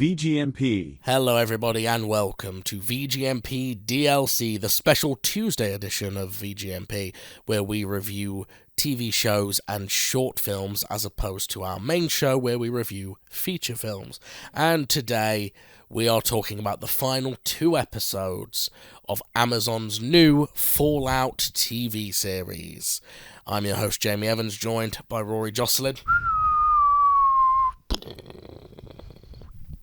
VGMP. Hello everybody and welcome to VGMP DLC, the special Tuesday edition of VGMP, where we review TV shows and short films as opposed to our main show where we review feature films. And today we are talking about the final 2 episodes of Amazon's new Fallout TV series. I'm your host Jamie Evans, joined by Rory Jocelyn.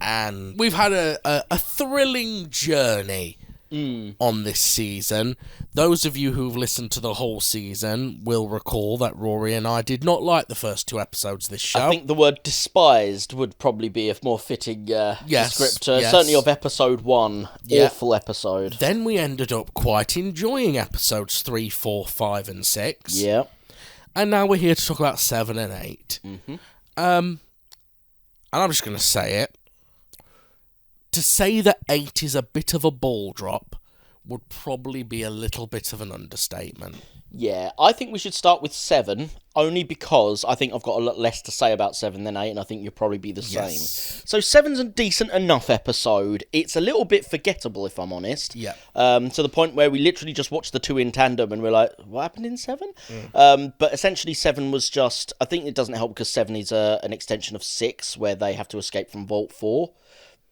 And we've had a thrilling journey on this season. Those of you who've listened to the whole season will recall that Rory and I did not like the first 2 episodes of this show. I think the word despised would probably be a more fitting descriptor. Yes. Certainly of episode 1. Yeah. Awful episode. Then we ended up quite enjoying episodes 3, 4, 5 and 6. Yeah. And now we're here to talk about 7 and 8. Mm-hmm. And I'm just going to say it. To say that 8 is a bit of a ball drop would probably be a little bit of an understatement. Yeah, I think we should start with 7, only because I think I've got a lot less to say about 7 than 8, and I think you'll probably be the same. Yes. So 7's a decent enough episode. It's a little bit forgettable, if I'm honest. Yeah. To the point where we literally just watched the 2 in tandem, and we're like, what happened in 7? But essentially 7 was just... I think it doesn't help because 7 is an extension of 6, where they have to escape from Vault 4.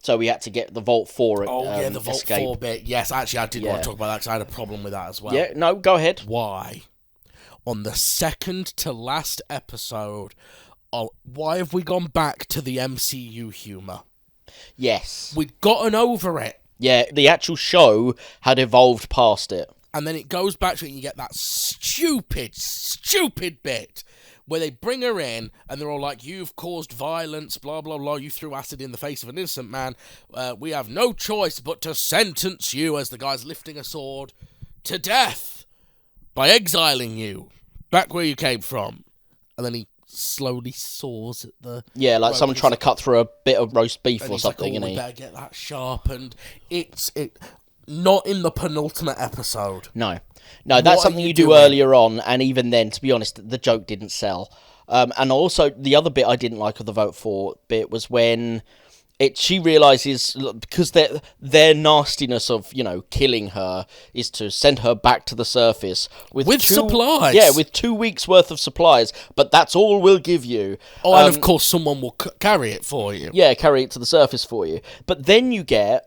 So we had to get the Vault 4 the Vault escape. 4 bit. Yes, actually, I did want to talk about that because I had a problem with that as well. Yeah, no, go ahead. Why? On the second to last episode, why have we gone back to the MCU humour? Yes. We'd gotten over it. Yeah, the actual show had evolved past it. And then it goes back to it and you get that stupid bit where they bring her in and they're all like, you've caused violence, blah, blah, blah, you threw acid in the face of an innocent man, we have no choice but to sentence you, as the guy's lifting a sword, to death by exiling you back where you came from. And then he slowly saws at the... Yeah, like someone trying to cut through a bit of roast beef or something. And we better get that sharpened. It's not in the penultimate episode. No, that's something you do earlier on, and even then, to be honest, the joke didn't sell. And also, the other bit I didn't like of the Vote 4 bit was when she realises, because their nastiness of, killing her is to send her back to the surface with supplies. Yeah, with 2 weeks worth of supplies, but that's all we'll give you. Oh, and of course someone will carry it for you. Yeah, carry it to the surface for you. But then you get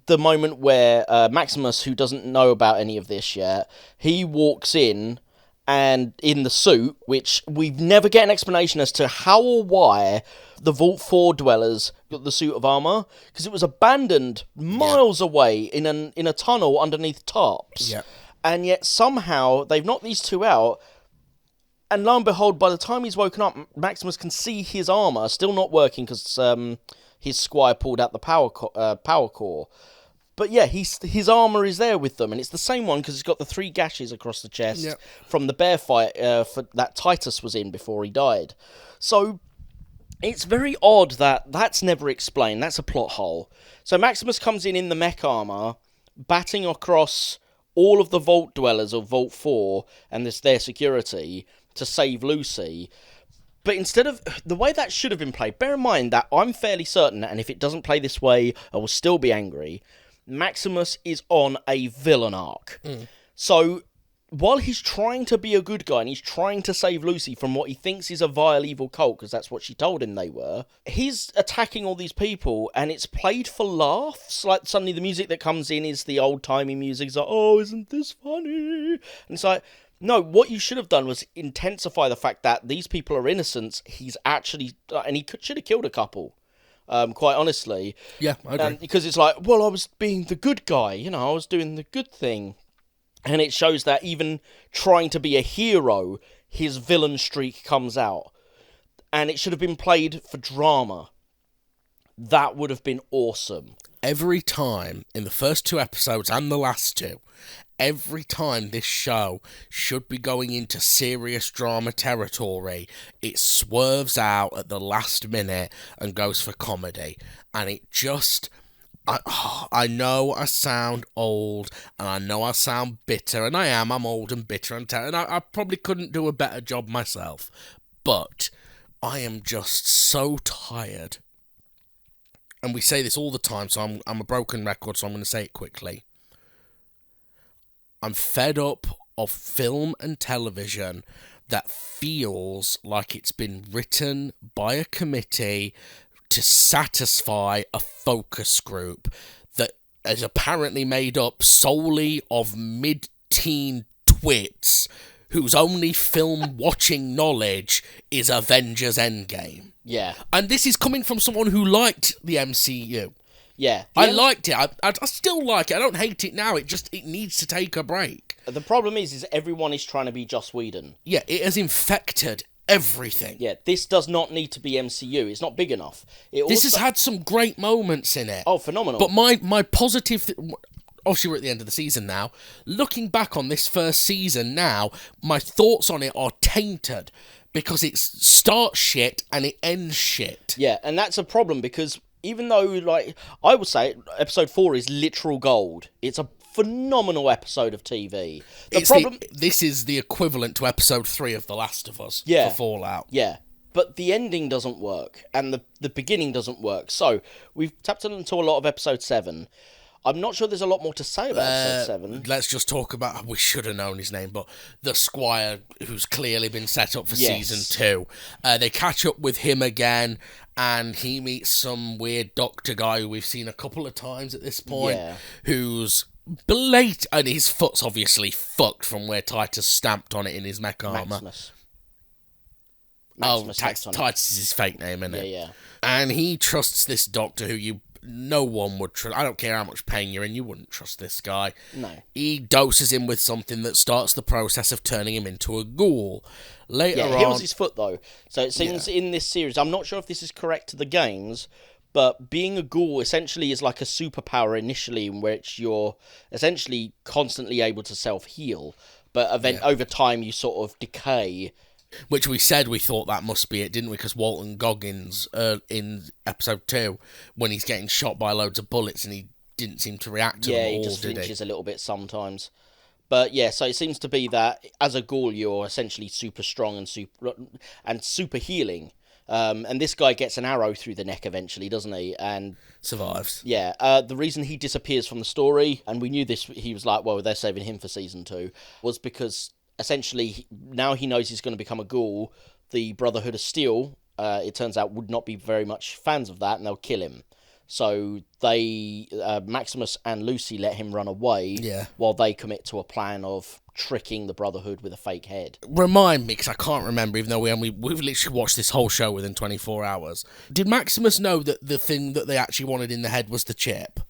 the moment where Maximus, who doesn't know about any of this yet, he walks in, and in the suit, which we never get an explanation as to how or why the Vault 4 dwellers got the suit of armour, because it was abandoned miles away in a tunnel underneath tarps. Yeah. And yet somehow they've knocked these 2 out, and lo and behold, by the time he's woken up, Maximus can see his armour still not working because his squire pulled out the power core. But yeah, his armour is there with them, and it's the same one because it's got the 3 gashes across the chest from the bear fight that Titus was in before he died. So it's very odd that that's never explained. That's a plot hole. So Maximus comes in the mech armour, batting across all of the Vault dwellers of Vault 4 and their security to save Lucy. But instead of... The way that should have been played... Bear in mind that I'm fairly certain, and if it doesn't play this way, I will still be angry... Maximus is on a villain arc. So, while he's trying to be a good guy and he's trying to save Lucy from what he thinks is a vile evil cult, because that's what she told him they were, he's attacking all these people and it's played for laughs. Like, suddenly the music that comes in is the old-timey music. It's like, oh, isn't this funny? And it's like... No, what you should have done was intensify the fact that these people are innocents. He's actually... And he should have killed a couple. Quite honestly. Yeah, I agree. Because it's like, well, I was being the good guy, I was doing the good thing. And it shows that even trying to be a hero, his villain streak comes out. And it should have been played for drama. That would have been awesome. Every time, in the first 2 episodes and the last 2, every time this show should be going into serious drama territory, it swerves out at the last minute and goes for comedy. And it just... I know I sound old, and I know I sound bitter, and I'm old and bitter, and I probably couldn't do a better job myself. But I am just so tired and we say this all the time, so I'm a broken record, so I'm going to say it quickly. I'm fed up of film and television that feels like it's been written by a committee to satisfy a focus group that is apparently made up solely of mid-teen twits whose only film watching knowledge is Avengers Endgame. Yeah. And this is coming from someone who liked the MCU. Yeah. I liked it. I still like it. I don't hate it now. It needs to take a break. The problem is everyone is trying to be Joss Whedon. Yeah, it has infected everything. Yeah, this does not need to be MCU. It's not big enough. This has had some great moments in it. Oh, phenomenal. But my positive... Obviously, we're at the end of the season now. Looking back on this first season now, my thoughts on it are tainted because it starts shit and it ends shit. Yeah, and that's a problem because even though, like, I would say episode 4 is literal gold. It's a phenomenal episode of TV. This is the equivalent to episode 3 of The Last of Us for Fallout. Yeah. But the ending doesn't work, and the beginning doesn't work. So, we've tapped into a lot of episode 7. I'm not sure there's a lot more to say about episode 7. Let's just talk about... We should have known his name, but the Squire, who's clearly been set up for season 2. They catch up with him again, and he meets some weird doctor guy who we've seen a couple of times at this point, who's blatant... And his foot's obviously fucked from where Titus stamped on it in his mech armor. Maximus Titus is his fake name, isn't it? Yeah. And he trusts this doctor who no one would trust. I don't care how much pain you're in, you wouldn't trust this guy. No. He doses him with something that starts the process of turning him into a ghoul. Later on... he heals his foot, though. So it seems in this series, I'm not sure if this is correct to the games, but being a ghoul essentially is like a superpower initially in which you're essentially constantly able to self-heal. But over time, you sort of decay... Which we said we thought that must be it, didn't we? Because Walton Goggins, in episode 2, when he's getting shot by loads of bullets and he didn't seem to react to them all, he just flinches a little bit sometimes. But yeah, so it seems to be that as a ghoul, you're essentially super strong and super healing. And this guy gets an arrow through the neck eventually, doesn't he? And survives. Yeah. The reason he disappears from the story, and we knew this, he was like, well, they're saving him for season 2, was because... Essentially, now he knows he's going to become a ghoul. The Brotherhood of Steel, it turns out, would not be very much fans of that, and they'll kill him. So they, Maximus and Lucy, let him run away while they commit to a plan of tricking the Brotherhood with a fake head. Remind me, because I can't remember, even though we've literally watched this whole show within 24 hours. Did Maximus know that the thing that they actually wanted in the head was the chip?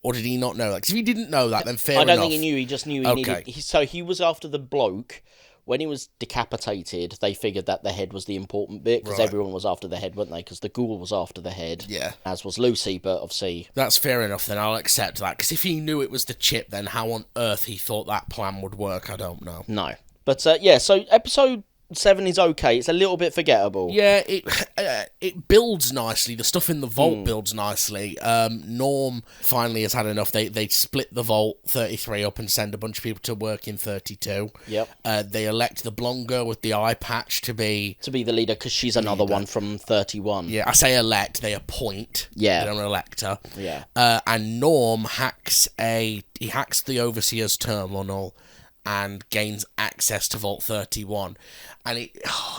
Or did he not know that? Because if he didn't know that, then fair enough. I don't think he knew. He just knew he needed... So he was after the bloke. When he was decapitated, they figured that the head was the important bit, because everyone was after the head, weren't they? Because the ghoul was after the head, as was Lucy, but obviously... That's fair enough, then I'll accept that. Because if he knew it was the chip, then how on earth he thought that plan would work, I don't know. No. But, so episode 7 is okay. It's a little bit forgettable. Yeah, it builds nicely. The stuff in the vault builds nicely. Norm finally has had enough. They split the Vault 33 up and send a bunch of people to work in 32. Yep. They elect the blonde girl with the eye patch to be the leader, because she's another one from 31. Yeah, I say elect. They appoint. Yeah. They don't elect her. Yeah. And Norm hacks the Overseer's terminal and gains access to Vault 31. And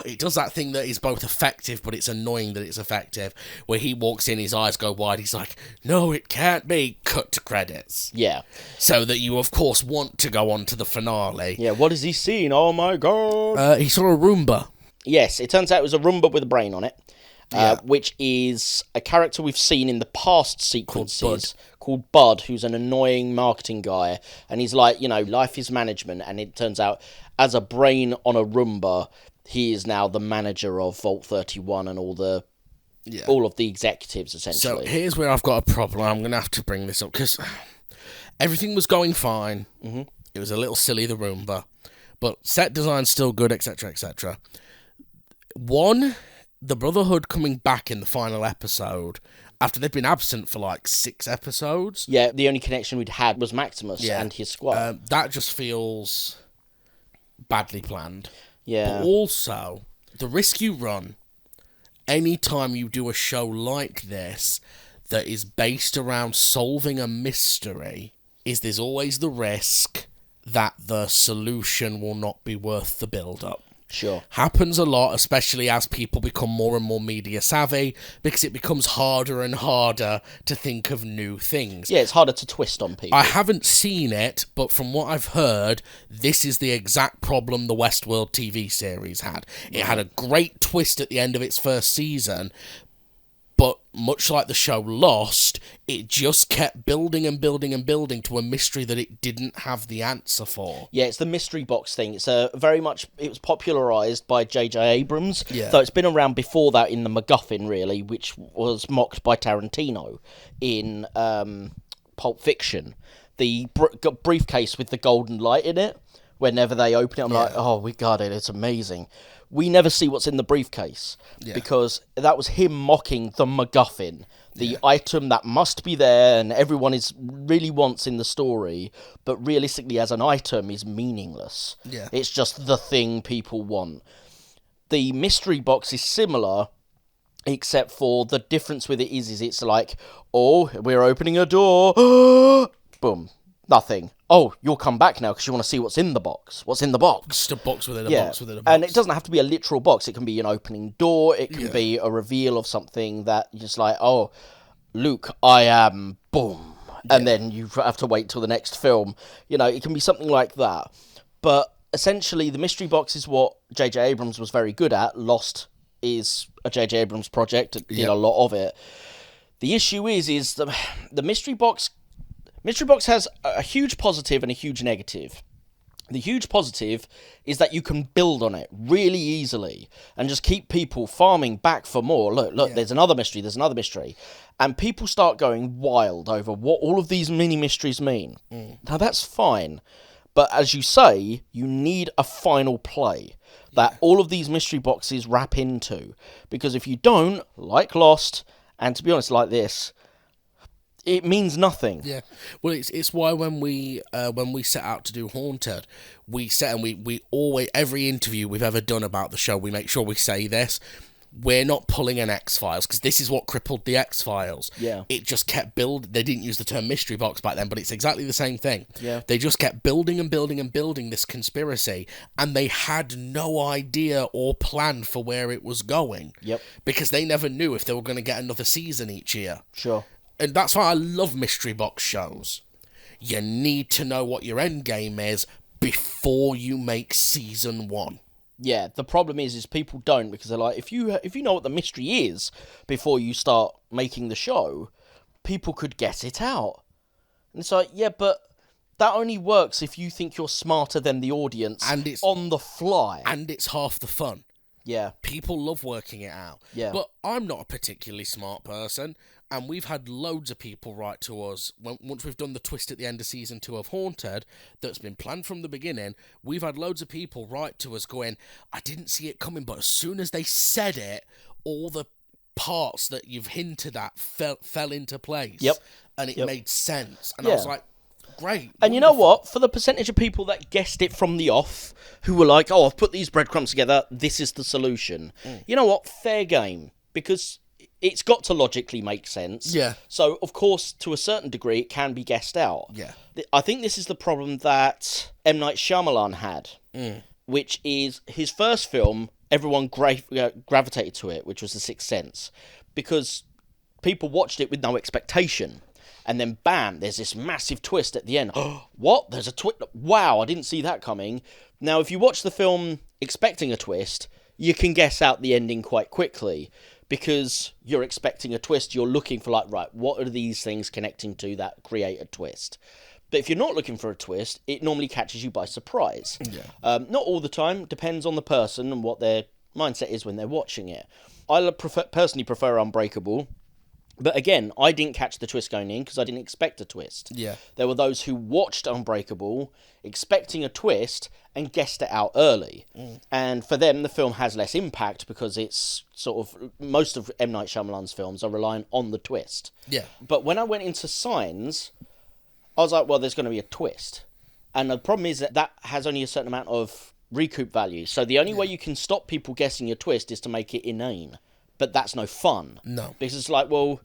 it does that thing that is both effective, but it's annoying that it's effective, where he walks in, his eyes go wide, he's like, no, it can't be, cut to credits. Yeah. So that you, of course, want to go on to the finale. Yeah, what has he seen? Oh my god. He saw a Roomba. Yes, it turns out it was a Roomba with a brain on it. Which is a character we've seen in the past sequences called Bud, who's an annoying marketing guy. And he's like, life is management. And it turns out, as a brain on a Roomba, he is now the manager of Vault 31 and all of the executives, essentially. So here's where I've got a problem. I'm going to have to bring this up, because everything was going fine. Mm-hmm. It was a little silly, the Roomba. But set design's still good, etc., etc. The Brotherhood coming back in the final episode, after they've been absent for like 6 episodes. Yeah, the only connection we'd had was Maximus and his squad. That just feels badly planned. Yeah. But also, the risk you run any time you do a show like this that is based around solving a mystery is there's always the risk that the solution will not be worth the build-up. Sure. Happens a lot, especially as people become more and more media savvy, because it becomes harder and harder to think of new things. Yeah, it's harder to twist on people. I haven't seen it, but from what I've heard, this is the exact problem the Westworld TV series had. It had a great twist at the end of its first season, but much like the show Lost, it just kept building and building and building to a mystery that it didn't have the answer for. Yeah, it's the mystery box thing. It's it was popularised by J.J. Abrams, Yeah. though it's been around before that in the MacGuffin, really, which was mocked by Tarantino in Pulp Fiction. The briefcase with the golden light in it, whenever they open it, I'm like, oh, we got it, it's amazing. We never see what's in the briefcase, because that was him mocking the MacGuffin, the item that must be there and everyone really wants in the story, but realistically as an item is meaningless. Yeah. It's just the thing people want. The mystery box is similar, except for the difference with it is it's like, oh, we're opening a door, boom, nothing. Oh, you'll come back now because you want to see what's in the box. What's in the box? Just a box within a box within a box. And it doesn't have to be a literal box. It can be an opening door. It can be a reveal of something that you're just like, oh, Luke, I am, boom. And then you have to wait till the next film. You know, it can be something like that. But essentially, the mystery box is what J.J. Abrams was very good at. Lost is a J.J. Abrams project. Did a lot of it. The issue is the mystery box... Mystery Box has a huge positive and a huge negative. The huge positive is that you can build on it really easily and just keep people farming back for more. Look, there's another mystery, And people start going wild over what all of these mini mysteries mean. Now, that's fine. But as you say, you need a final play that all of these mystery boxes wrap into. Because if you don't, like Lost, and to be honest, like this... it means nothing. Yeah, well, it's why when we set out to do Haunted, we always, every interview we've ever done about the show, we make sure we say this: we're not pulling an X-Files, because this is what crippled the X-Files. Yeah, it just kept building. They didn't use the term mystery box back then, but it's exactly the same thing. Yeah, they just kept building and building and building this conspiracy, and they had no idea or plan for where it was going. Yep, because they never knew if they were going to get another season each year. Sure. And that's why I love mystery box shows. You need to know what your end game is before you make season 1. Yeah, the problem is people don't, because they're like, if you know what the mystery is before you start making the show, people could guess it out. And it's like, yeah, but that only works if you think you're smarter than the audience and it's on the fly. And it's half the fun. Yeah. People love working it out. Yeah. But I'm not a particularly smart person, and we've had loads of people write to us, once we've done the twist at the end of Season 2 of Haunted, that's been planned from the beginning, we've had loads of people write to us going, I didn't see it coming, but as soon as they said it, all the parts that you've hinted at fell into place. Yep. And it made sense. And I was like, great. And you know what? For the percentage of people that guessed it from the off, who were like, oh, I've put these breadcrumbs together, this is the solution. You know what? Fair game. Because it's got to logically make sense. Yeah. So, of course, to a certain degree, it can be guessed out. Yeah. I think this is the problem that M. Night Shyamalan had, which is his first film, everyone gravitated to it, which was The Sixth Sense, because people watched it with no expectation. And then, bam, there's this massive twist at the end. What? There's a twist? Wow, I didn't see that coming. Now, if you watch the film expecting a twist, you can guess out the ending quite quickly. Because you're expecting a twist, you're looking for, like, right, what are these things connecting to that create a twist? But if you're not looking for a twist, it normally catches you by surprise. Yeah. Not all the time, depends on the person and what their mindset is when they're watching it. I personally prefer Unbreakable. But again, I didn't catch the twist going in because I didn't expect a twist. Yeah. There were those who watched Unbreakable expecting a twist and guessed it out early. And for them, the film has less impact because it's sort of... most of M. Night Shyamalan's films are relying on the twist. Yeah. But when I went into Signs, I was like, well, there's going to be a twist. And the problem is that has only a certain amount of recoup value. So the only way you can stop people guessing a twist is to make it inane. But that's no fun. No. Because it's like, well,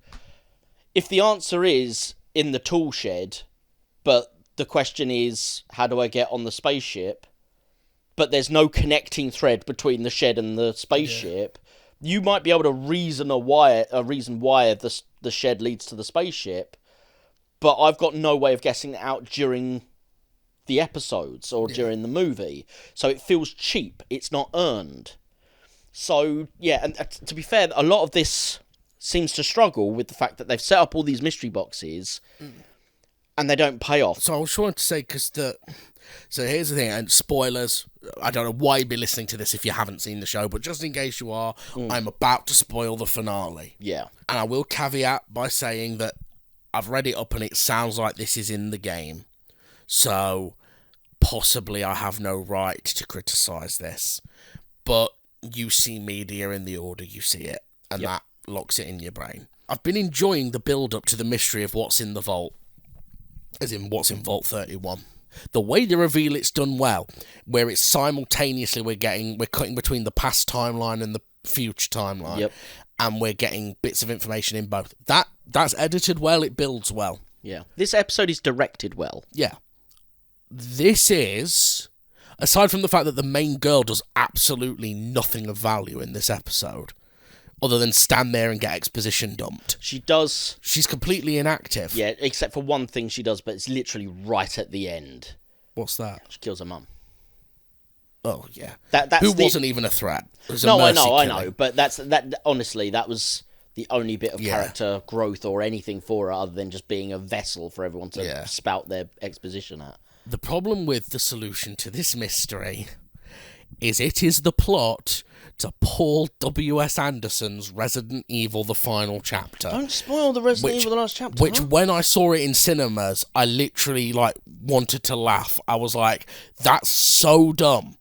if the answer is in the tool shed, but the question is, how do I get on the spaceship? But there's no connecting thread between the shed and the spaceship. You might be able to reason why the shed leads to the spaceship, but I've got no way of guessing it out during the episodes or during the movie. So it feels cheap. It's not earned. So, yeah, and to be fair, a lot of this seems to struggle with the fact that they've set up all these mystery boxes and they don't pay off. So I was trying to say, so here's the thing, and spoilers, I don't know why you'd be listening to this if you haven't seen the show, but just in case you are, I'm about to spoil the finale. Yeah. And I will caveat by saying that I've read it up and it sounds like this is in the game. So possibly I have no right to criticise this. But you see media in the order you see it, and that locks it in your brain. I've been enjoying the build-up to the mystery of what's in the vault, as in what's in Vault 31. The way they reveal it's done well, where it's simultaneously we're cutting between the past timeline and the future timeline, and we're getting bits of information in both. That's edited well, it builds well. Yeah. This episode is directed well. Yeah. This is, aside from the fact that the main girl does absolutely nothing of value in this episode, other than stand there and get exposition dumped. She does. She's completely inactive. Yeah, except for one thing she does, but it's literally right at the end. What's that? She kills her mum. Oh, yeah. That's wasn't even a threat. It was a no, I mercy know. killing. But honestly, that was the only bit of character growth or anything for her other than just being a vessel for everyone to spout their exposition at. The problem with the solution to this mystery is it is the plot to Paul W.S. Anderson's Resident Evil The Final Chapter. Don't spoil the Resident Evil The Last Chapter. Which, when I saw it in cinemas, I literally, wanted to laugh. I was like, that's so dumb.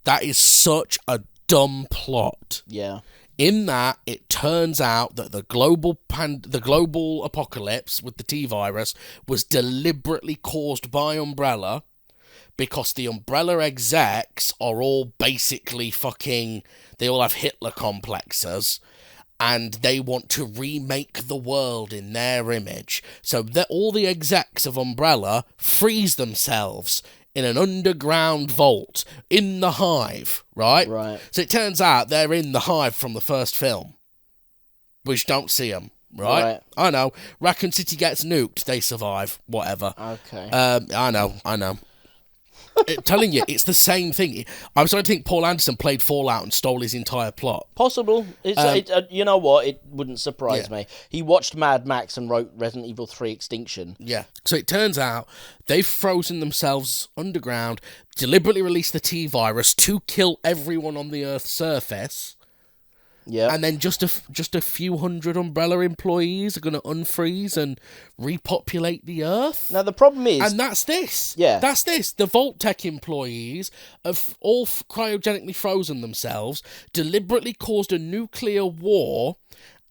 That is such a dumb plot. Yeah. In that, it turns out that the global apocalypse with the T-virus was deliberately caused by Umbrella, because the Umbrella execs are all basically they all have Hitler complexes, and they want to remake the world in their image. So all the execs of Umbrella freeze themselves in an underground vault in the Hive, right? Right. So it turns out they're in the Hive from the first film. We just don't see them, right? I know. Raccoon City gets nuked, they survive, whatever. Okay. I know. Telling you, it's the same thing. I'm starting to think Paul Anderson played Fallout and stole his entire plot. Possible. You know what? It wouldn't surprise me. He watched Mad Max and wrote Resident Evil 3 Extinction. Yeah. So it turns out they've frozen themselves underground, deliberately released the T-virus to kill everyone on the Earth's surface. Yeah. And then just a few hundred Umbrella employees are going to unfreeze and repopulate the Earth. Now, the problem is... And that's this. Yeah. That's this. The Vault-Tec employees have all cryogenically frozen themselves, deliberately caused a nuclear war,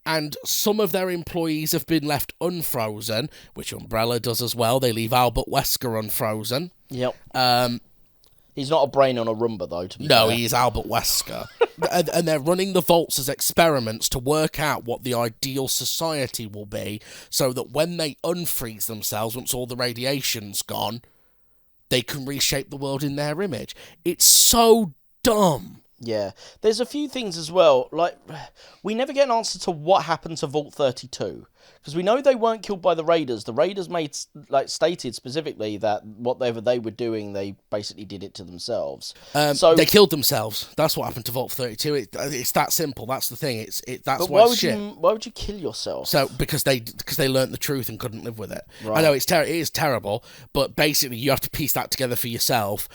and some of their employees have been left unfrozen, which Umbrella does as well. They leave Albert Wesker unfrozen. Yep. He's not a brain on a Roomba, though, to be fair. No, he's Albert Wesker. and they're running the vaults as experiments to work out what the ideal society will be, so that when they unfreeze themselves, once all the radiation's gone, they can reshape the world in their image. It's so dumb. Yeah. There's a few things as well. Like, we never get an answer to what happened to Vault 32. Because we know they weren't killed by the Raiders. The Raiders stated specifically that whatever they were doing, they basically did it to themselves. So they killed themselves. That's what happened to Vault 32. It's that simple. That's the thing. That's why it's shit. Why would you kill yourself? So because they learnt the truth and couldn't live with it. Right. I know it is terrible, but basically you have to piece that together for yourself.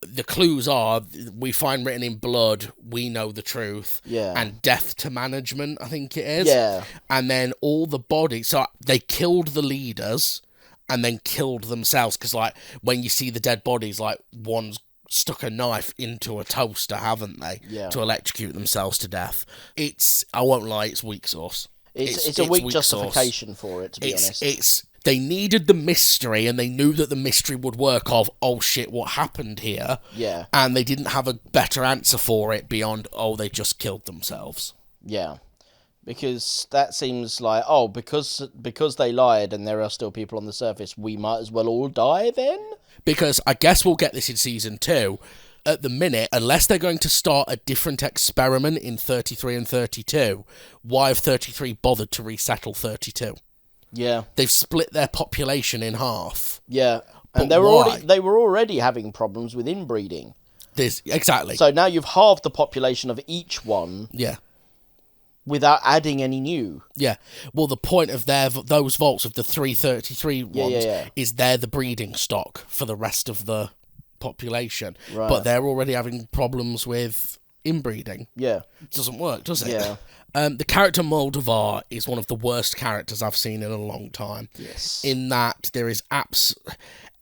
The clues are, we find written in blood, we know the truth, and death to management, I think it is. Yeah. And then all the bodies, so they killed the leaders and then killed themselves, because when you see the dead bodies, one's stuck a knife into a toaster, haven't they? Yeah. To electrocute themselves to death. I won't lie, it's weak sauce. It's a weak justification for it, to be honest. They needed the mystery, and they knew that the mystery would work of, oh shit, what happened here? Yeah. And they didn't have a better answer for it beyond, oh, they just killed themselves. Yeah. Because that seems like, because they lied and there are still people on the surface, we might as well all die then? Because I guess we'll get this in season 2. At the minute, unless they're going to start a different experiment in 33 and 32, why have 33 bothered to resettle 32? Yeah. They've split their population in half. Yeah. And But they were already having problems with inbreeding. Exactly. So now you've halved the population of each one. Yeah. Without adding any new. Yeah. Well, the point of those vaults of the 333 ones is they're the breeding stock for the rest of the population. Right. But they're already having problems with inbreeding. Yeah. It doesn't work, does it? Yeah. The character Moldovar is one of the worst characters I've seen in a long time. Yes. In that there is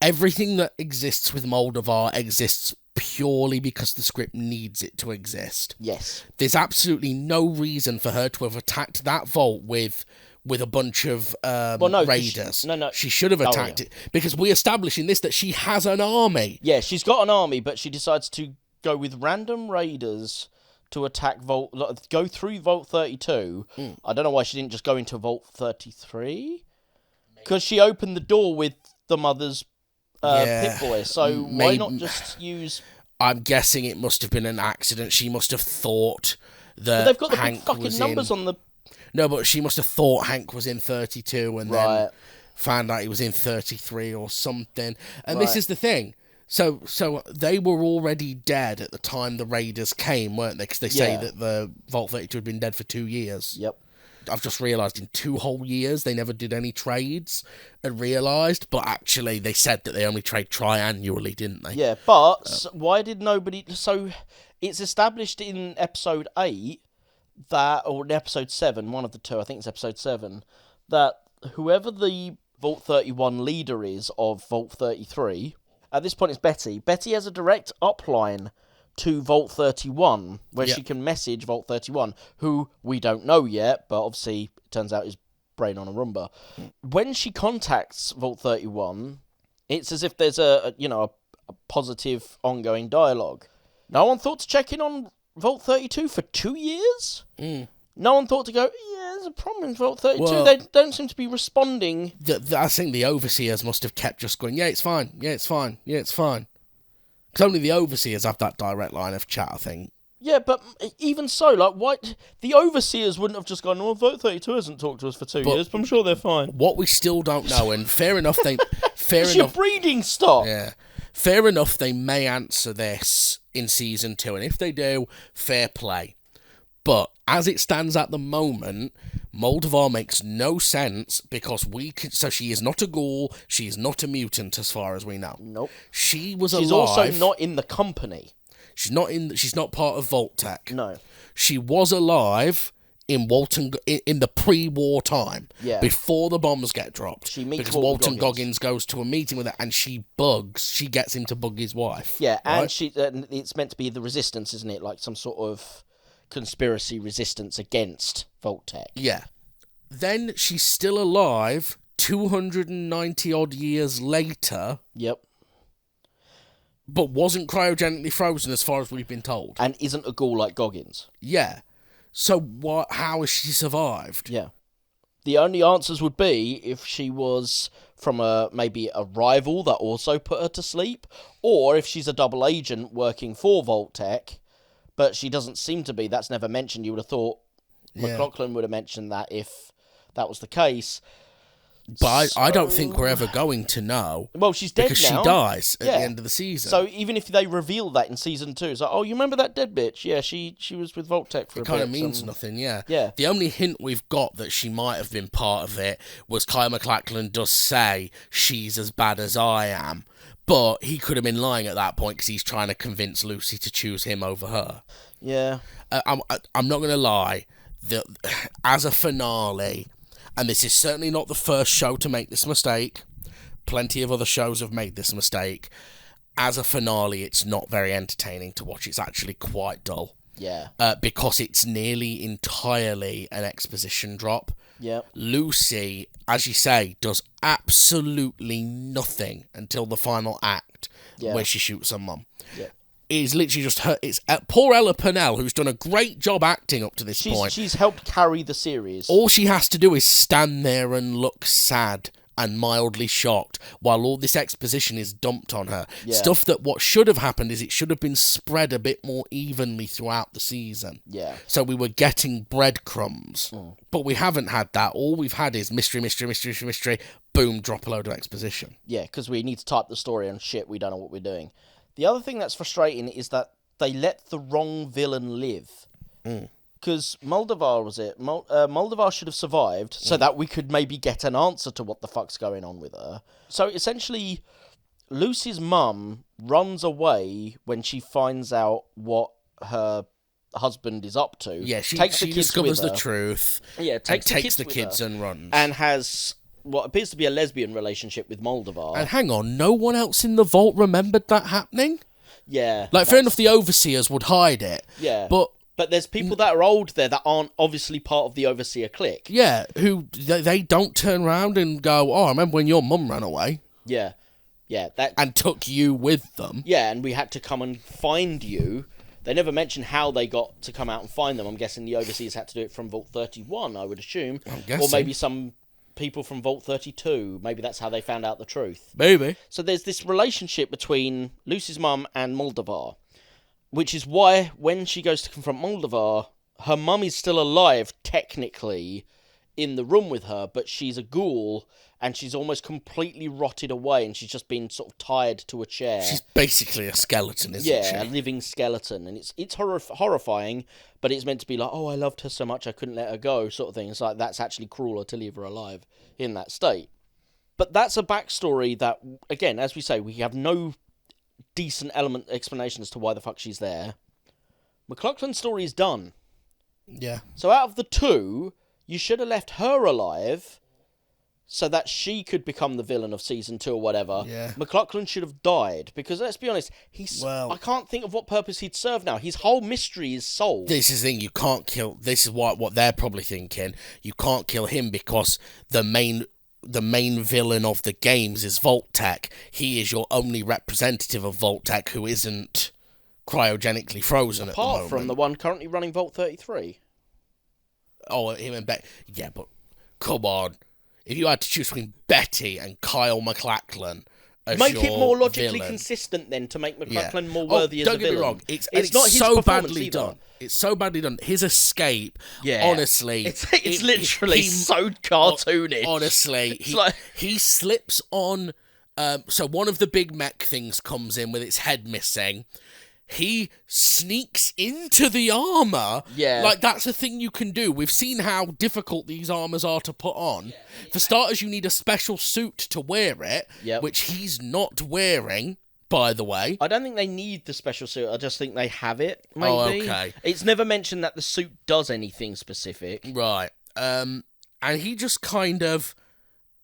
everything that exists with Moldovar exists purely because the script needs it to exist. Yes. There's absolutely no reason for her to have attacked that vault with a bunch of raiders. She should have attacked it, because we establish in this that she has an army. Yeah, she's got an army, but she decides to go with random raiders to attack go through Vault 32. I don't know why she didn't just go into Vault 33. Because she opened the door with the mother's pit boy, so why not just use... I'm guessing it must have been an accident. She must have thought that But they've got the Hank big fucking was numbers on the... No, but she must have thought Hank was in 32 and Right. then found out he was in 33 or something. And this is the thing. So they were already dead at the time the Raiders came, weren't they? Because they say that the Vault 32 had been dead for 2 years. Yep. I've just realised in 2 whole years they never did any trades and realised, but actually they said that they only trade triannually, didn't they? Yeah, but why did nobody... So it's established in episode 8 or in episode 7, one of the two, I think it's episode 7, that whoever the Vault 31 leader is of Vault 33, at this point it's Betty. Betty has a direct upline to Vault 31, where she can message Vault 31, who we don't know yet, but obviously it turns out is brain on a Roomba. When she contacts Vault 31, it's as if there's a positive ongoing dialogue. No one thought to check in on Vault 32 for 2 years? No one thought to go, there's a problem in Vault 32. Well, they don't seem to be responding. I think the overseers must have kept just going, it's fine, it's fine, it's fine. Because only the overseers have that direct line of chat, I think. Yeah, but even so, why... The overseers wouldn't have just gone, Vault 32 hasn't talked to us for 2 years, but I'm sure they're fine. What we still don't know, and fair enough, It's your breeding stock! Yeah. Fair enough, they may answer this in season 2, and if they do, fair play. But as it stands at the moment, Moldovar makes no sense because so she is not a ghoul, she is not a mutant as far as we know. Nope. She's also not in the company. She's not part of Vault-Tec. No. She was alive in in the pre-war time, before the bombs get dropped. She meets because Walton Goggins goes to a meeting with her, and she gets him to bug his wife. Yeah, right? and it's meant to be the resistance, isn't it? Like some sort of conspiracy resistance against Vault-Tec. Yeah. Then she's still alive 290 odd years later. Yep. But wasn't cryogenically frozen as far as we've been told. And isn't a ghoul like Goggins. Yeah. So how has she survived? Yeah. The only answers would be if she was from maybe a rival that also put her to sleep, or if she's a double agent working for Vault-Tec, but she doesn't seem to be. That's never mentioned. You would have thought McLaughlin would have mentioned that if that was the case. But I don't think we're ever going to know. Well, she's dead because now. She dies at the end of the season. So even if they reveal that in season 2, it's like, you remember that dead bitch? Yeah, she was with Vault-Tec for a bit. It kind of means nothing, yeah. Yeah. The only hint we've got that she might have been part of it was Kyle MacLachlan does say she's as bad as I am. But he could have been lying at that point because he's trying to convince Lucy to choose him over her. Yeah. I'm not going to lie. As a finale... And this is certainly not the first show to make this mistake. Plenty of other shows have made this mistake. As a finale, it's not very entertaining to watch. It's actually quite dull. Yeah. Because it's nearly entirely an exposition drop. Yeah. Lucy, as you say, does absolutely nothing until the final act where she shoots her mum. Yeah. is literally just her. It's poor Ella Purnell, who's done a great job acting up to this point. She's helped carry the series. All she has to do is stand there and look sad and mildly shocked while all this exposition is dumped on her. Yeah. Stuff that what should have happened is it should have been spread a bit more evenly throughout the season. Yeah. So we were getting breadcrumbs. But we haven't had that. All we've had is mystery, boom, drop a load of exposition. Yeah, because we need to type the story and shit, we don't know what we're doing. The other thing that's frustrating is that they let the wrong villain live. Because Moldovar, was it? Moldovar should have survived so that we could maybe get an answer to what the fuck's going on with her. So essentially, Lucy's mum runs away when she finds out what her husband is up to. Yeah, she takes the kids discovers with the her. truth. Yeah, takes the kids and runs. And has what appears to be a lesbian relationship with Moldovar. And hang on, no one else in the vault remembered that happening? Yeah. Like, fair enough, the overseers would hide it. Yeah. But there's people that are old there that aren't obviously part of the overseer clique. yeah, who they don't turn around and go, oh, I remember when your mum ran away. Yeah. Yeah. And took you with them. Yeah, and we had to come and find you. They never mentioned how they got to come out and find them. I'm guessing the overseers had to do it from Vault 31, I would assume. I'm guessing. Or maybe some people from Vault 32. Maybe that's how they found out the truth. Maybe. So there's this relationship between Lucy's mum and Moldovar, which is why when she goes to confront Moldovar, her mum is still alive, technically, in the room with her, but she's a ghoul, and she's almost completely rotted away, and she's just been sort of tied to a chair. She's basically a skeleton, isn't she? Yeah, a living skeleton, and it's horrifying, but it's meant to be like, oh, I loved her so much I couldn't let her go, sort of thing. It's like, that's actually crueler to leave her alive in that state. But that's a backstory that, again, as we say, we have no decent explanation as to why the fuck she's there. McLaughlin's story is done. Yeah. So out of the two, you should have left her alive so that she could become the villain of season 2 or whatever. Yeah. McLaughlin should have died because, let's be honest, I can't think of what purpose he'd serve now. His whole mystery is solved. This is the thing, you can't kill... This is what they're probably thinking. You can't kill him because the main villain of the games is Vault-Tec. He is your only representative of Vault-Tec who isn't cryogenically frozen at the moment. Apart from the one currently running Vault 33. Oh, him and Betty. Yeah, but come on. If you had to choose between Betty and Kyle MacLachlan as make your it more logically villain, consistent then to make McLachlan more worthy as a villain. Don't get me wrong. It's not his so performance badly either. done. It's so badly done. His escape, Yeah. honestly... It's literally so cartoonish. Honestly, he slips on... so one of the big mech things comes in with its head missing. He sneaks into the armour. Yeah. Like, that's a thing you can do. We've seen how difficult these armours are to put on. Yeah. For starters, you need a special suit to wear it, which he's not wearing, by the way. I don't think they need the special suit. I just think they have it, maybe. Oh, okay. It's never mentioned that the suit does anything specific. Right. And he just kind of...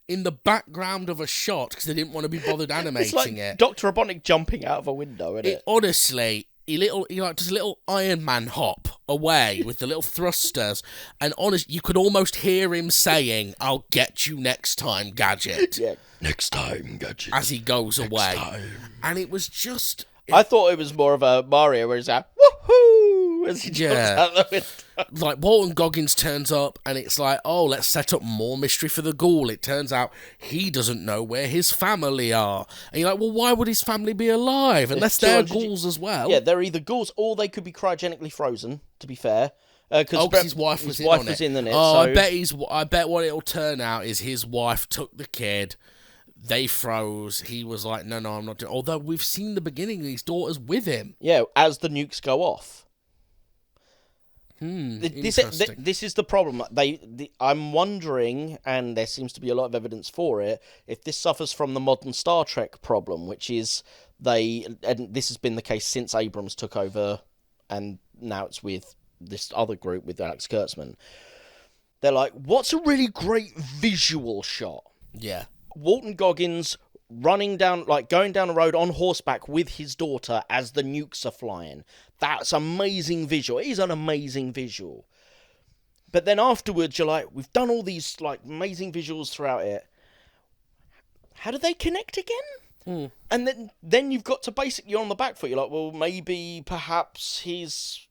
in the background of a shot, because they didn't want to be bothered animating it's like it. Dr. Robotnik jumping out of a window, isn't it? Honestly, he does a little Iron Man hop away with the little thrusters, and honestly, you could almost hear him saying, "I'll get you next time, Gadget." Yeah, next time, Gadget. As he goes away. Time. And it was just... I thought it was more of a Mario where he's like, woohoo, as he jumps out the window. Like, Walton Goggins turns up, and it's like, oh, let's set up more mystery for the ghoul. It turns out he doesn't know where his family are. And you're like, well, why would his family be alive? Unless they're ghouls as well. Yeah, they're either ghouls, or they could be cryogenically frozen, to be fair. Because his wife was in on it. Oh, so... I bet what it'll turn out is his wife took the kid... They froze. He was like, no, I'm not doing... Although we've seen the beginning of his daughter's with him. Yeah, as the nukes go off. Interesting. This is the problem. I'm wondering, and there seems to be a lot of evidence for it, if this suffers from the modern Star Trek problem, which is and this has been the case since Abrams took over, and now it's with this other group with Alex Kurtzman. They're like, what's a really great visual shot? Yeah. Walton Goggins going down a road on horseback with his daughter as the nukes are flying. That's amazing visual. It is an amazing visual. But then afterwards, you're like, we've done all these like amazing visuals throughout it. How do they connect again? And then you've got to basically, you're on the back foot. You're like, well, maybe perhaps he's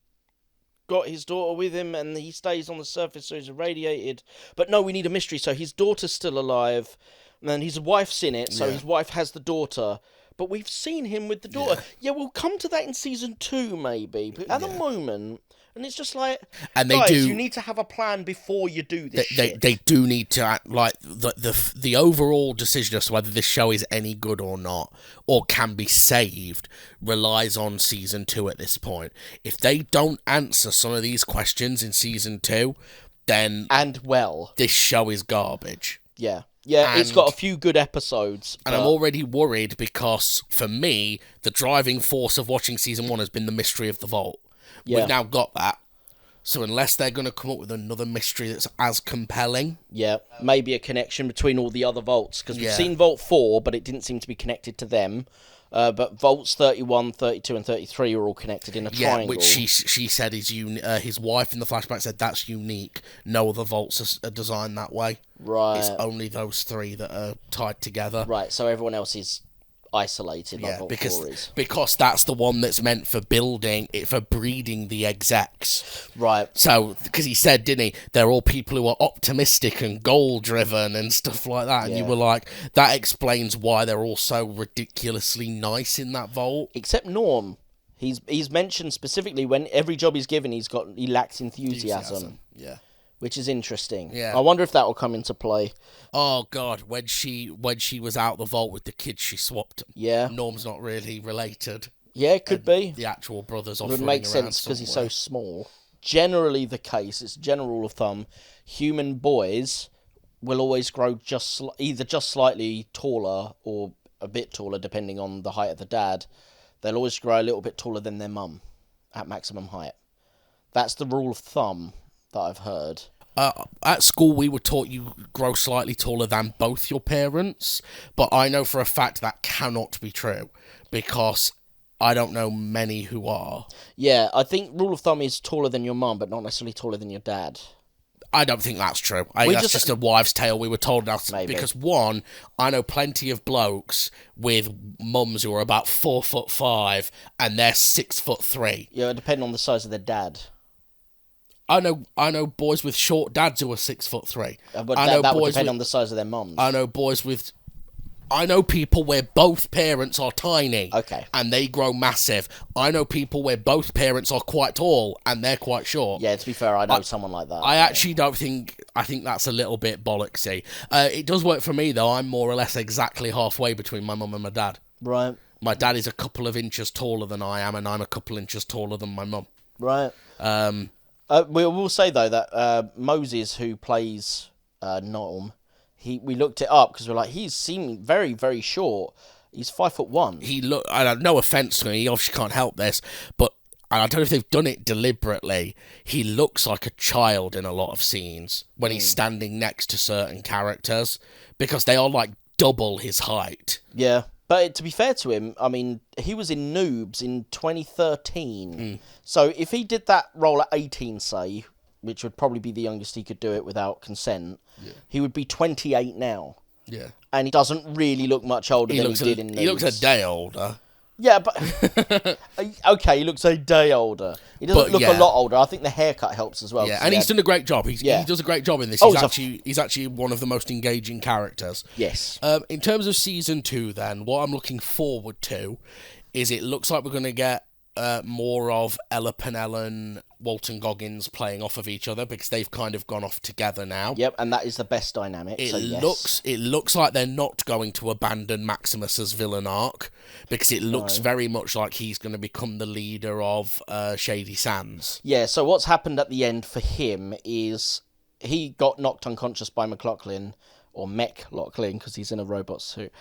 got his daughter with him and he stays on the surface so he's irradiated. But no, we need a mystery. So his daughter's still alive, and then his wife's in it, so his wife has the daughter. But we've seen him with the daughter. Yeah, we'll come to that in season 2, maybe. But at the moment, and it's just like, and guys, you need to have a plan before you do this shit. They do need to act like the overall decision as to whether this show is any good or not, or can be saved, relies on season 2 at this point. If they don't answer some of these questions in season 2, then this show is garbage. Yeah, it's got a few good episodes. And I'm already worried because, for me, the driving force of watching season 1 has been the mystery of the vault. We've now got that. So unless they're going to come up with another mystery that's as compelling... Yeah, maybe a connection between all the other vaults. Because we've seen Vault 4, but it didn't seem to be connected to them. But Vaults 31, 32 and 33 are all connected in a triangle. Yeah, which she said is his wife in the flashback said that's unique. No other vaults are designed that way. Right. It's only those 3 that are tied together. Right, so everyone else is isolated like Vault 4 is. Because that's the one that's meant for breeding the execs. Right. So, because he said, didn't he, they're all people who are optimistic and goal-driven and stuff like that. And you were like, that explains why they're all so ridiculously nice in that vault. Except Norm. He's mentioned specifically when every job he's given, he lacks enthusiasm. Yeah. Which is interesting. Yeah. I wonder if that will come into play. Oh God, when she was out the vault with the kids, she swapped them. Yeah. Norm's not really related. Yeah, it could be. The actual brothers it would make sense because he's so small. Generally the case, it's a general rule of thumb, human boys will always grow either just slightly taller or a bit taller, depending on the height of the dad. They'll always grow a little bit taller than their mum at maximum height. That's the rule of thumb that I've heard. At school, we were taught you grow slightly taller than both your parents, but I know for a fact that cannot be true, because I don't know many who are. Yeah, I think rule of thumb is taller than your mum, but not necessarily taller than your dad. I don't think that's true. That's just a wives' tale we were told. Because one, I know plenty of blokes with mums who are about 4'5" and they're 6'3". Yeah, depending on the size of their dad. I know boys with short dads who are 6'3". But that would depend on the size of their mums. I know people where both parents are tiny. Okay. And they grow massive. I know people where both parents are quite tall and they're quite short. Yeah, to be fair, I know someone like that. I actually don't think... I think that's a little bit bollocksy. It does work for me, though. I'm more or less exactly halfway between my mum and my dad. Right. My dad is a couple of inches taller than I am, and I'm a couple inches taller than my mum. Right. We will say, though, that Moses, who plays Norm, we looked it up because we're like, he's seeming very, very short. He's 5'1". No offence to him, he obviously can't help this, but I don't know if they've done it deliberately. He looks like a child in a lot of scenes when he's standing next to certain characters, because they are like double his height. Yeah. But to be fair to him, I mean, he was in Noobs in 2013. So if he did that role at 18, say, which would probably be the youngest he could do it without consent, he would be 28 now. Yeah. And he doesn't really look much older than he did in Noobs. He looks a day older. Yeah, but... okay, he looks a day older. He doesn't look a lot older. I think the haircut helps as well. Yeah, and he's done a great job. He does a great job in this. He's actually one of the most engaging characters. Yes. In terms of Season 2, then, what I'm looking forward to is it looks like we're going to get more of Ella Pennell and Walton Goggins playing off of each other, because they've kind of gone off together now. Yep, and that is the best dynamic. It looks like they're not going to abandon Maximus's villain arc, because it looks very much like he's going to become the leader of Shady Sands. Yeah, so what's happened at the end for him is he got knocked unconscious by McLaughlin, or Mech-Lachlan, because he's in a robot suit.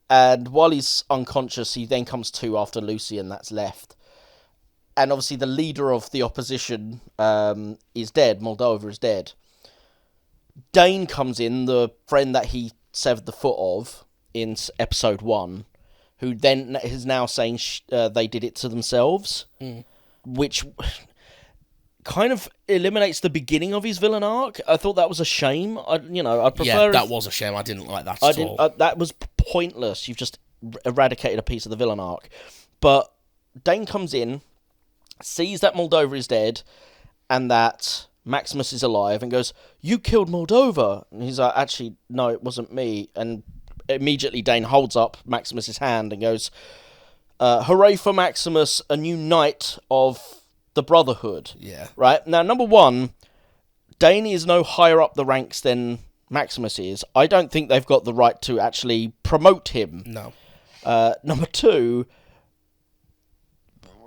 And while he's unconscious, he then comes to after Lucy, and that's left. And obviously the leader of the opposition is dead. Moldova is dead. Dane comes in, the friend that he severed the foot of in episode 1, who then is now saying they did it to themselves. Which, kind of eliminates the beginning of his villain arc. I thought that was a shame. I prefer. Yeah, that was a shame. I didn't like that at all. That was pointless. You've just eradicated a piece of the villain arc. But Dane comes in, sees that Moldova is dead, and that Maximus is alive, and goes, "You killed Moldova." And he's like, "Actually, no, it wasn't me." And immediately Dane holds up Maximus's hand and goes, "Hooray for Maximus, a new knight of the Brotherhood." Yeah. Right? Now, number one, Dane is no higher up the ranks than Maximus is. I don't think they've got the right to actually promote him. No. Number two,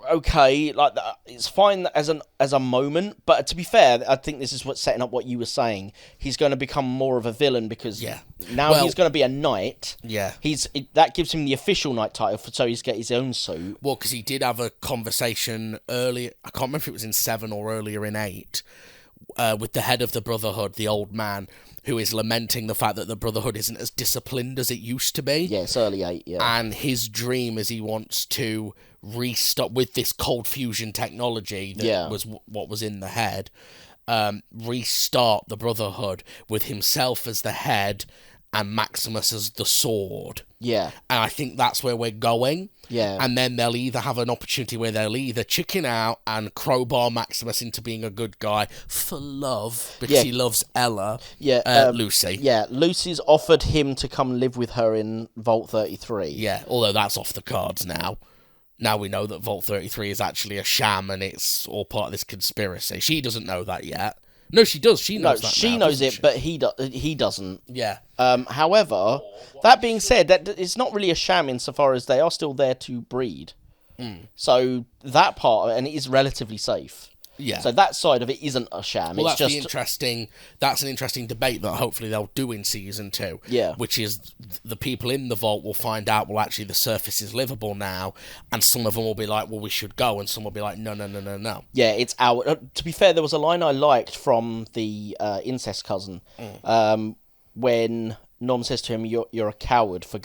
okay, like it's fine as a moment, but to be fair, I think this is what's setting up what you were saying. He's going to become more of a villain because now he's going to be a knight. Yeah, that gives him the official knight title, so he's get his own suit. Well, because he did have a conversation earlier. I can't remember if it was in 7 or earlier in 8, with the head of the Brotherhood, the old man, who is lamenting the fact that the Brotherhood isn't as disciplined as it used to be. Yeah, it's early 8, yeah. And his dream is he wants to restart with this cold fusion technology that was what was in the head, restart the Brotherhood with himself as the head and Maximus as the sword. Yeah. And I think that's where we're going. Yeah. And then they'll either have an opportunity where they'll either chicken out and crowbar Maximus into being a good guy for love, because he loves Ella, Lucy. Yeah, Lucy's offered him to come live with her in Vault 33. Yeah, although that's off the cards now. Now we know that Vault 33 is actually a sham and it's all part of this conspiracy. She doesn't know that yet. No, she does. She knows that. She knows it, but he doesn't. Yeah. However, that being said, that it's not really a sham insofar as they are still there to breed. So that part of it, and it is relatively safe. Yeah. So that side of it isn't a sham. Well, it's that's just that's an interesting debate that hopefully they'll do in season 2. Yeah. Which is the people in the vault will find out, well, actually the surface is livable now, and some of them will be like, well, we should go, and some will be like, no. Yeah, it's our. To be fair, there was a line I liked from the incest cousin, when Norm says to him, "You're a coward for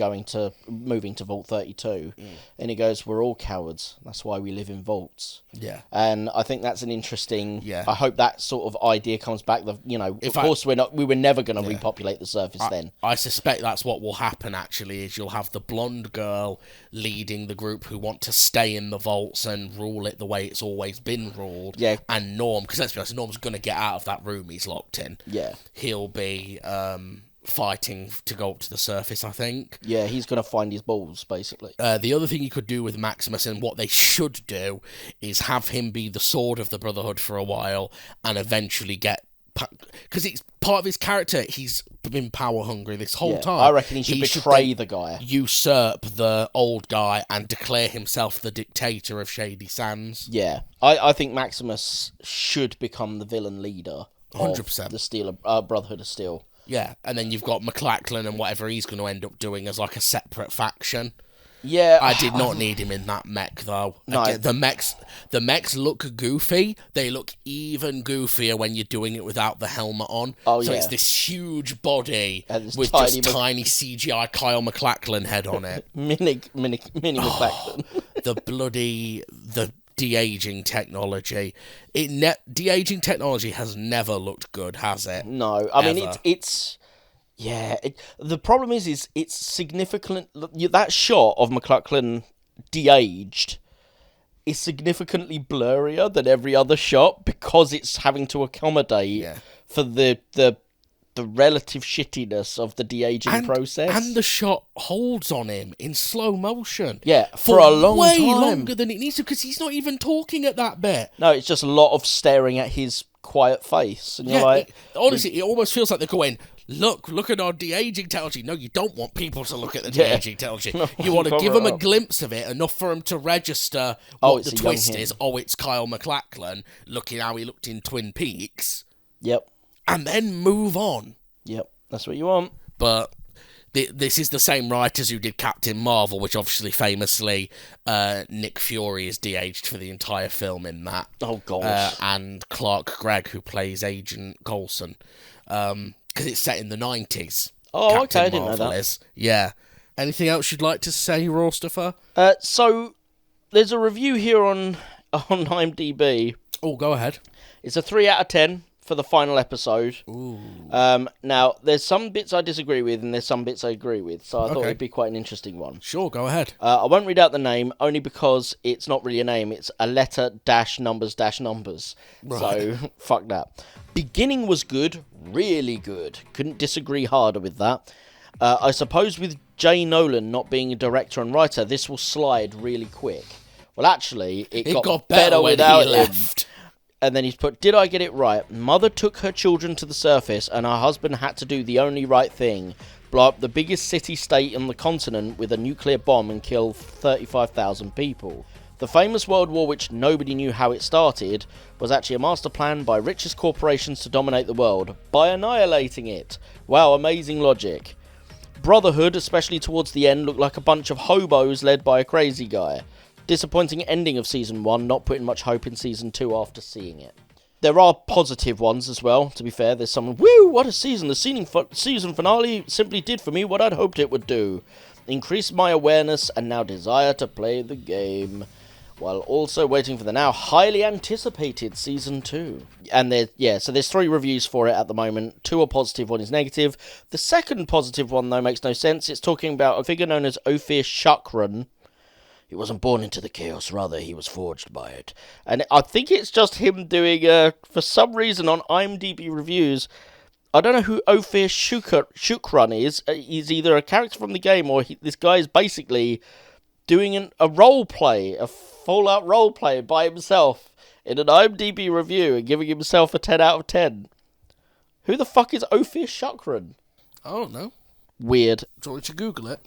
moving to Vault 32," and he goes, "We're all cowards. That's why we live in vaults." Yeah, and I think that's an interesting. Yeah, I hope that sort of idea comes back. Of course, we were never going to repopulate the surface. I suspect that's what will happen. Actually, is you'll have the blonde girl leading the group who want to stay in the vaults and rule it the way it's always been ruled. Yeah, and Norm, because let's be honest, Norm's going to get out of that room he's locked in. Yeah, he'll be fighting to go up to the surface, I think. Yeah, he's going to find his balls, basically. The other thing you could do with Maximus, and what they should do, is have him be the sword of the Brotherhood for a while, and eventually get... Because it's part of his character, he's been power-hungry this whole time. I reckon he should betray the guy. Usurp the old guy and declare himself the dictator of Shady Sands. Yeah, I think Maximus should become the villain leader 100%. Of the Brotherhood of Steel. Yeah, and then you've got McLachlan and whatever he's going to end up doing as like a separate faction. Yeah, I did not need him in that mech though. No, again, the mechs look goofy. They look even goofier when you're doing it without the helmet on. Oh, so yeah. It's this huge body with tiny just tiny CGI Kyle MacLachlan head on it. mini McLachlan. The de-aging technology. De-aging technology has never looked good, has it? No, I mean it's. Yeah, the problem is it's significant. That shot of McLachlan de-aged is significantly blurrier than every other shot because it's having to accommodate for the relative shittiness of the de-aging process. And the shot holds on him in slow motion. Yeah, for a long way time. Longer than it needs to, because he's not even talking at that bit. No, it's just a lot of staring at his quiet face. And you're like... Honestly, it almost feels like they're going... Look at our de-aging technology. No, you don't want people to look at the de-aging technology. No, you want to give them a glimpse of it, enough for them to register what the twist is. Oh, it's Kyle MacLachlan, looking how he looked in Twin Peaks. Yep. And then move on. Yep, that's what you want. But this is the same writers who did Captain Marvel, which obviously famously Nick Fury is de-aged for the entire film in that. Oh, gosh. And Clark Gregg, who plays Agent Coulson. Because it's set in the 90s. Oh, Captain okay, I didn't Marvel know that. Is. Yeah. Anything else you'd like to say, Rostifer? So, there's a review here on IMDb. Oh, go ahead. It's a 3 out of 10 for the final episode. Ooh. Now, there's some bits I disagree with, and there's some bits I agree with, so I thought it'd be quite an interesting one. Sure, go ahead. I won't read out the name, only because it's not really a name. It's a letter numbers. Right. So, fuck that. Beginning was good, really good. Couldn't disagree harder with that. I suppose with Jay Nolan not being a director and writer, this will slide really quick. Well, actually, it got better without he left. him. And then he's put, did I get it right? Mother took her children to the surface, and her husband had to do the only right thing. Blow up the biggest city-state on the continent with a nuclear bomb and kill 35,000 people. The famous World War, which nobody knew how it started, was actually a master plan by richest corporations to dominate the world, by annihilating it. Wow, amazing logic. Brotherhood, especially towards the end, looked like a bunch of hobos led by a crazy guy. Disappointing ending of Season 1, not putting much hope in Season 2 after seeing it. There are positive ones as well, to be fair. There's someone, woo, what a season. The season finale simply did for me what I'd hoped it would do. Increased my awareness and now desire to play the game, while also waiting for the now highly anticipated Season 2. And so there's 3 reviews for it at the moment. 2 are positive, 1 is negative. The second positive one, though, makes no sense. It's talking about a figure known as Ophir Chakran. He wasn't born into the chaos, rather he was forged by it. And I think it's just him doing, for some reason on IMDb reviews, I don't know who Ophir Chakran is. He's either a character from the game or this guy is basically doing a role play, a full-out role play by himself in an IMDb review and giving himself a 10 out of 10. Who the fuck is Ophir Chakran? I don't know. Weird. Do you want me to Google it?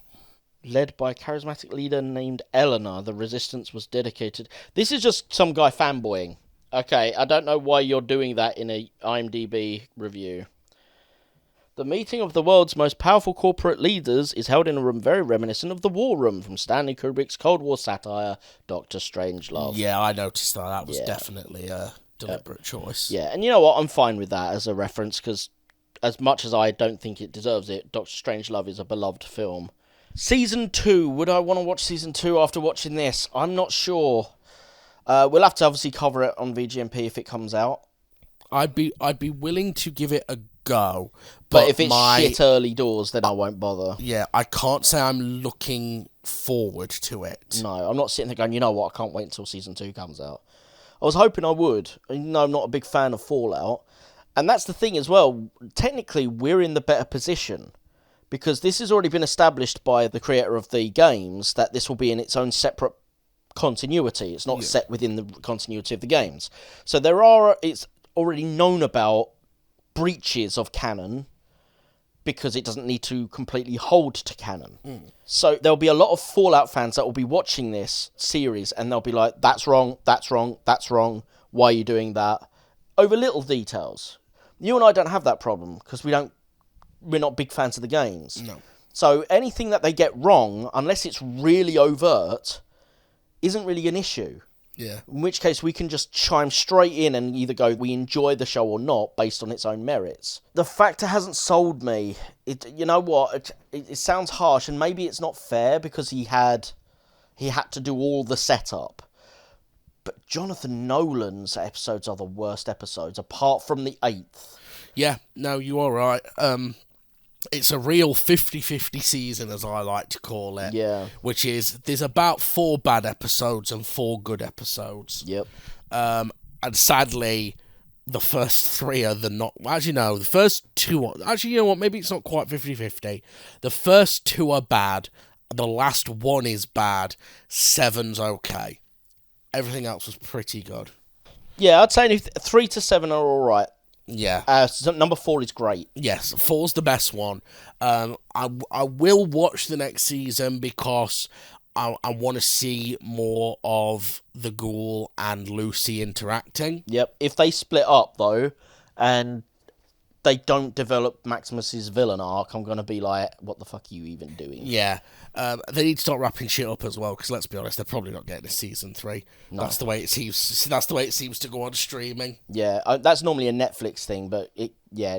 Led by a charismatic leader named Eleanor, the resistance was dedicated. This is just some guy fanboying. Okay, I don't know why you're doing that in a IMDb review. The meeting of the world's most powerful corporate leaders is held in a room very reminiscent of the War Room from Stanley Kubrick's Cold War satire, Dr. Strangelove. Yeah, I noticed that. That was definitely a deliberate choice. Yeah, and you know what? I'm fine with that as a reference, because as much as I don't think it deserves it, Dr. Strangelove is a beloved film. Season 2. Would I want to watch Season 2 after watching this? I'm not sure. We'll have to obviously cover it on VGMP if it comes out. I'd be willing to give it a go. But if it's shit early doors, then I won't bother. Yeah, I can't say I'm looking forward to it. No, I'm not sitting there going, you know what, I can't wait until Season 2 comes out. I was hoping I would, even though I'm not a big fan of Fallout. And that's the thing as well. Technically, we're in the better position, because this has already been established by the creator of the games that this will be in its own separate continuity. It's not set within the continuity of the games. So it's already known about breaches of canon, because it doesn't need to completely hold to canon. So there'll be a lot of Fallout fans that will be watching this series, and they'll be like, that's wrong, why are you doing that? Over little details. You and I don't have that problem, because we're not big fans of the games. No. So anything that they get wrong, unless it's really overt, isn't really an issue. Yeah. In which case we can just chime straight in and either go, we enjoy the show or not, based on its own merits. The fact it hasn't sold me, you know what, it sounds harsh, and maybe it's not fair because he had to do all the setup. But Jonathan Nolan's episodes are the worst episodes, apart from the 8th. Yeah, no, you are right. It's a real 50-50 season, as I like to call it. Yeah. Which is, there's about 4 bad episodes and 4 good episodes. Yep. And sadly, the first 3 are actually, no, the first 2 actually, you know what, maybe it's not quite 50-50. The first 2 are bad. The last 1 is bad. 7's okay. Everything else was pretty good. Yeah, I'd say 3 to 7 are alright. Yeah. Number 4 is great. Yes, 4's the best one. I will watch the next season because I want to see more of the Ghoul and Lucy interacting. Yep. If they split up, though, and they don't develop Maximus's villain arc, I'm going to be like, what the fuck are you even doing? Yeah. They need to start wrapping shit up as well, because let's be honest, they're probably not getting a season 3. No. That's the way it seems to go on streaming. Yeah, that's normally a Netflix thing, but it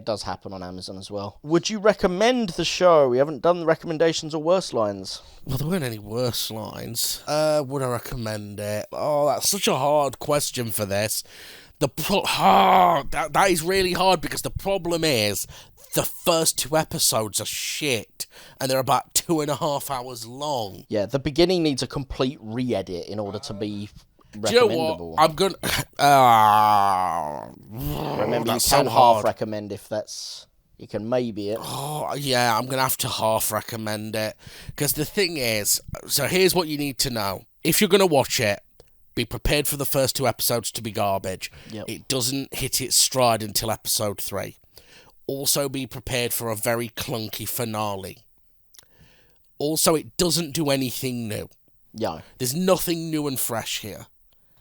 does happen on Amazon as well. Would you recommend the show? We haven't done the recommendations or worst lines. Well, there weren't any worst lines. Would I recommend it? Oh, that's such a hard question for this. That is really hard, because the problem is the first 2 episodes are shit, and they're about 2.5 hours long. Yeah, the beginning needs a complete re-edit in order to be recommendable. Do you know what? I'm gonna. Remember, you that's can so half hard. recommend if that's. You can maybe it. Oh, yeah, I'm gonna have to half recommend it, because the thing is, so here's what you need to know: if you're gonna watch it, be prepared for the first 2 episodes to be garbage. Yep. It doesn't hit its stride until episode 3. Also, be prepared for a very clunky finale. Also, it doesn't do anything new. Yeah. There's nothing new and fresh here.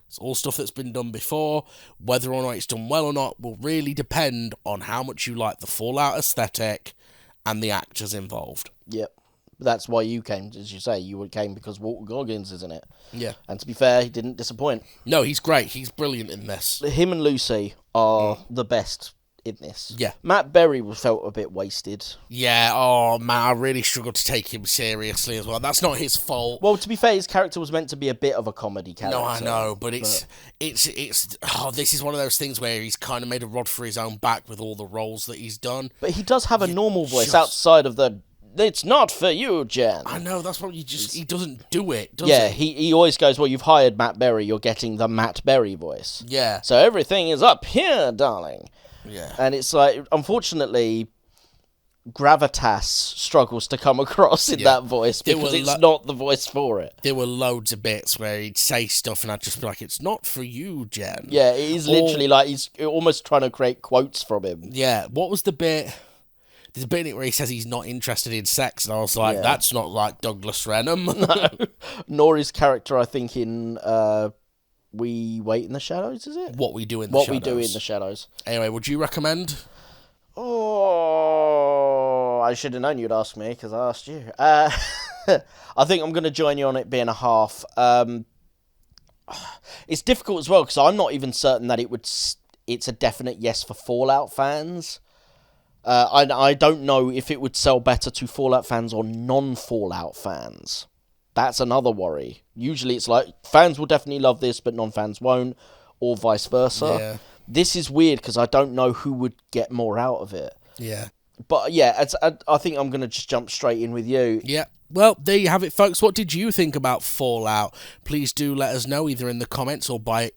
It's all stuff that's been done before. Whether or not it's done well or not will really depend on how much you like the Fallout aesthetic and the actors involved. Yep. That's why you came, as you say. You came because Walter Goggins is in it. Yeah. And to be fair, he didn't disappoint. No, he's great. He's brilliant in this. Him and Lucy are the best in this. Yeah. Matt Berry felt a bit wasted. Yeah, oh man, I really struggled to take him seriously as well. That's not his fault. Well, to be fair, his character was meant to be a bit of a comedy character. No, I know, but it's this is one of those things where he's kind of made a rod for his own back with all the roles that he's done. But he does have a normal voice outside of the, "It's not for you, Jen." I know, that's what he doesn't do it, does Yeah, he? he always goes, "Well, you've hired Matt Berry, you're getting the Matt Berry voice. Yeah. So everything is up here, darling." Yeah. And it's like, unfortunately, gravitas struggles to come across in that voice because it's not the voice for it. There were loads of bits where he'd say stuff and I'd just be like, "It's not for you, Jen." Yeah, it is literally like he's almost trying to create quotes from him. Yeah, what was the bit? There's a bit in it where he says he's not interested in sex, and I was like, that's not like Douglas Renham. No. Nor his character, I think, in We Wait in the Shadows, is it? What We Do in the Shadows. What We Do in the Shadows. Anyway, would you recommend? Oh, I should have known you'd ask me, because I asked you. I think I'm going to join you on it being a half. It's difficult as well, because I'm not even certain that it's a definite yes for Fallout fans. I don't know if it would sell better to Fallout fans or non-Fallout fans. That's another worry. Usually it's like, fans will definitely love this, but non-fans won't, or vice versa. Yeah. This is weird, because I don't know who would get more out of it. Yeah. But yeah, I think I'm going to just jump straight in with you. Yeah. Well, there you have it, folks. What did you think about Fallout? Please do let us know, either in the comments or via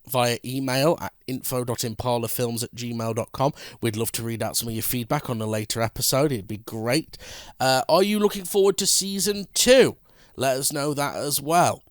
email at info.impalafilms@gmail.com. We'd love to read out some of your feedback on a later episode. It'd be great. Are you looking forward to Season 2? Let us know that as well.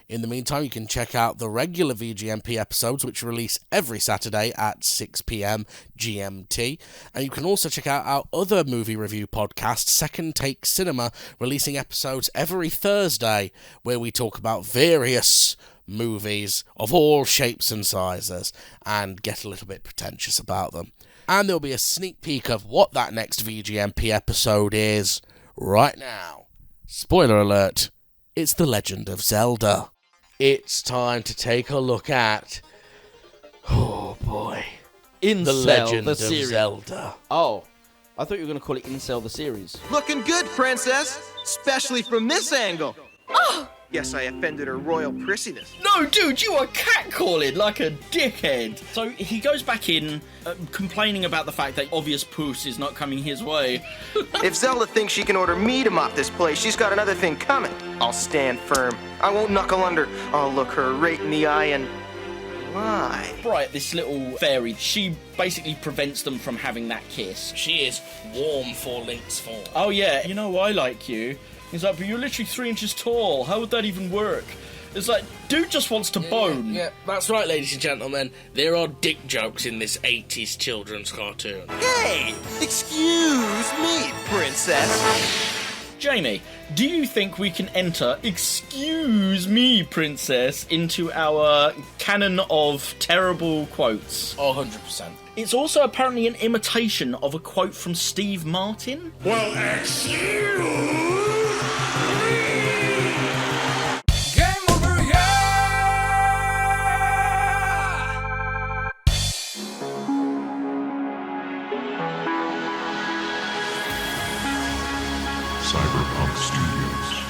In the meantime, you can check out the regular VGMP episodes, which release every Saturday at 6 p.m. GMT. And you can also check out our other movie review podcast, Second Take Cinema, releasing episodes every Thursday, where we talk about various movies of all shapes and sizes and get a little bit pretentious about them. And there'll be a sneak peek of what that next VGMP episode is right now. Spoiler alert, it's The Legend of Zelda. It's time to take a look at, oh boy, The Legend of Zelda. Oh, I thought you were going to call it Incel the series. Looking good, princess, especially from this angle. Oh! Guess I offended her royal prissiness. No, dude, you are catcalling like a dickhead. So he goes back in, complaining about the fact that obvious puss is not coming his way. If Zelda thinks she can order me to mop this place, she's got another thing coming. I'll stand firm. I won't knuckle under. I'll look her right in the eye and lie. Right, this little fairy, she basically prevents them from having that kiss. She is warm for Link's form. Oh yeah, you know I like you. He's like, but you're literally 3 inches tall. How would that even work? It's like, dude just wants to bone. Yeah, that's right, ladies and gentlemen. There are dick jokes in this 80s children's cartoon. Hey, excuse me, princess. Jamie, do you think we can enter "Excuse me, princess" into our canon of terrible quotes? Oh, 100%. It's also apparently an imitation of a quote from Steve Martin. Well, excuse me. Game over, yeah! Cyberpunk Studios.